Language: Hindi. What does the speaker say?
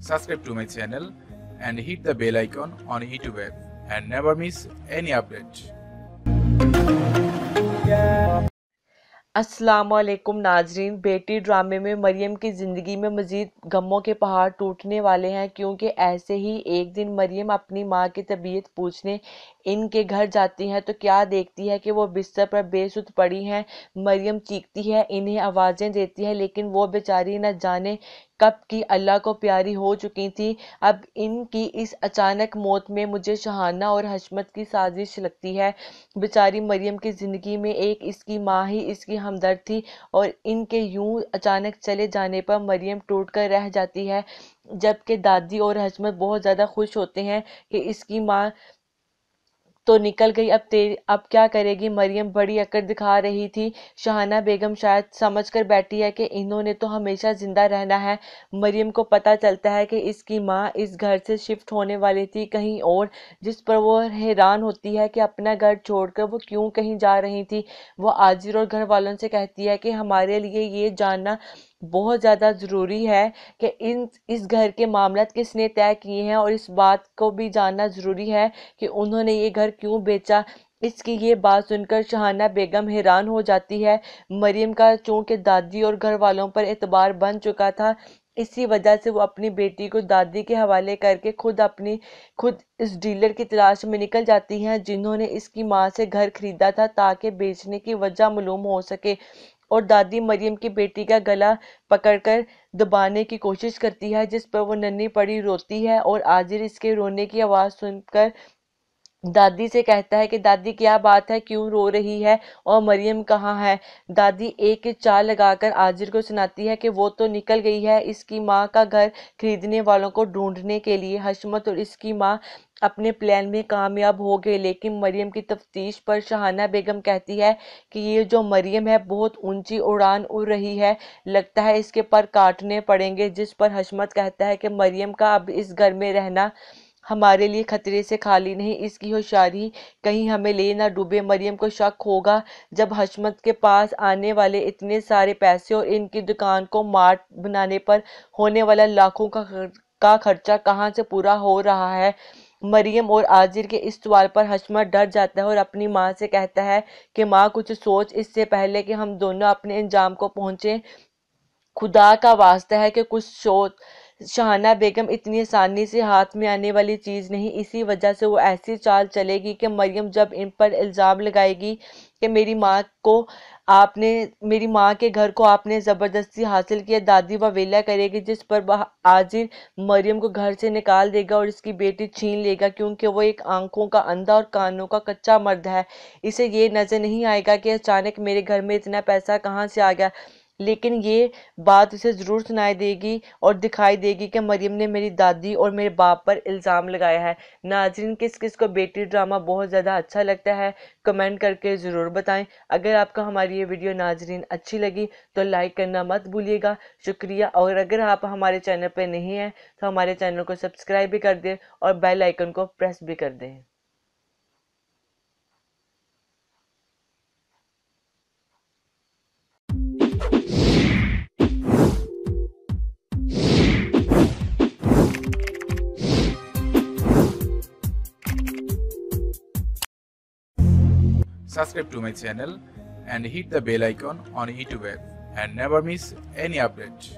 subscribe to my channel and hit the bell icon on YouTube app and never miss any update. अस्सलामुअलैकुम नाजरीन। बेटी ड्रामे में मरियम की ज़िंदगी में मज़ीद गमों के पहाड़ टूटने वाले हैं, क्योंकि ऐसे ही एक दिन मरियम अपनी माँ की तबीयत पूछने इनके घर जाती हैं तो क्या देखती है कि वो बिस्तर पर बेसुध पड़ी हैं। मरियम चीखती है, इन्हें आवाज़ें देती है, लेकिन वो बेचारी न जाने कब की अल्लाह को प्यारी हो चुकी थी। अब इनकी इस अचानक मौत में मुझे शहाना और हशमत की साजिश लगती है। बेचारी मरियम की ज़िंदगी में एक इसकी माँ ही इसकी हमदर्द थी, और इनके यूं अचानक चले जाने पर मरियम टूट कर रह जाती है। जबकि दादी और हशमत बहुत ज़्यादा खुश होते हैं कि इसकी माँ तो निकल गई, अब क्या करेगी। मरियम बड़ी अकड़ दिखा रही थी। शहाना बेगम शायद समझ कर बैठी है कि इन्होंने तो हमेशा जिंदा रहना है। मरियम को पता चलता है कि इसकी माँ इस घर से शिफ्ट होने वाली थी कहीं और, जिस पर वो हैरान होती है कि अपना घर छोड़कर वो क्यों कहीं जा रही थी। वो आजिर और घर वालों से कहती है कि हमारे लिए ये जानना बहुत ज़्यादा ज़रूरी है कि इस घर के मामला किसने तय किए हैं, और इस बात को भी जानना ज़रूरी है कि उन्होंने ये घर क्यों बेचा। इसकी ये बात सुनकर शहाना बेगम हैरान हो जाती है। मरियम का चूंकि दादी और घर वालों पर एतबार बन चुका था, इसी वजह से वो अपनी बेटी को दादी के हवाले करके खुद इस डीलर की तलाश में निकल जाती हैं जिन्होंने इसकी माँ से घर खरीदा था, ताकि बेचने की वजह मालूम हो सके। और दादी मरियम की बेटी का गला पकड़कर दबाने की कोशिश करती है, जिस पर वो नन्ही पड़ी रोती है, और आजिर इसके रोने की आवाज़ सुनकर दादी से कहता है कि दादी क्या बात है, क्यों रो रही है, और मरियम कहाँ है। दादी एक चाल लगाकर आजिर को सुनाती है कि वो तो निकल गई है इसकी माँ का घर खरीदने वालों को ढूंढने के लिए। हशमत और इसकी माँ अपने प्लान में कामयाब हो गए, लेकिन मरियम की तफ्तीश पर शहाना बेगम कहती है कि ये जो मरियम है बहुत ऊंची उड़ान उड़ रही है, लगता है इसके पर काटने पड़ेंगे। जिस पर हशमत कहता है कि मरियम का अब इस घर में रहना हमारे लिए खतरे से खाली नहीं, इसकी होशियारी कहीं हमें ले ना डूबे। मरियम को शक होगा जब हशमत के पास आने वाले इतने सारे पैसे और इनकी दुकान को मार्ट बनाने पर होने वाला लाखों का खर्चा कहाँ से पूरा हो रहा है। मरियम और आजिर के इस सवाल पर हशमत डर जाता है और अपनी माँ से कहता है कि माँ कुछ सोच, इससे पहले कि हम दोनों अपने अंजाम को पहुंचे। खुदा का वास्ता है कि कुछ सोच। शहाना बेगम इतनी आसानी से हाथ में आने वाली चीज़ नहीं, इसी वजह से वो ऐसी चाल चलेगी कि मरियम जब इन पर इल्ज़ाम लगाएगी कि मेरी माँ के घर को आपने ज़बरदस्ती हासिल किया, दादी वेला करेगी, जिस पर आजिर मरियम को घर से निकाल देगा और इसकी बेटी छीन लेगा, क्योंकि वो एक आंखों का अंधा और कानों का कच्चा मर्द है। इसे ये नज़र नहीं आएगा कि अचानक मेरे घर में इतना पैसा कहाँ से आ गया, लेकिन ये बात उसे ज़रूर सुनाई देगी और दिखाई देगी कि मरियम ने मेरी दादी और मेरे बाप पर इल्ज़ाम लगाया है। नाज़रीन, किस किस को बेटी ड्रामा बहुत ज़्यादा अच्छा लगता है, कमेंट करके ज़रूर बताएं। अगर आपको हमारी ये वीडियो नाज़रीन अच्छी लगी तो लाइक करना मत भूलिएगा। शुक्रिया। और अगर आप हमारे चैनल पर नहीं हैं तो हमारे चैनल को सब्सक्राइब भी कर दें और बेल आइकन को प्रेस भी कर दें। Subscribe to my channel and hit the bell icon on YouTube app and never miss any update.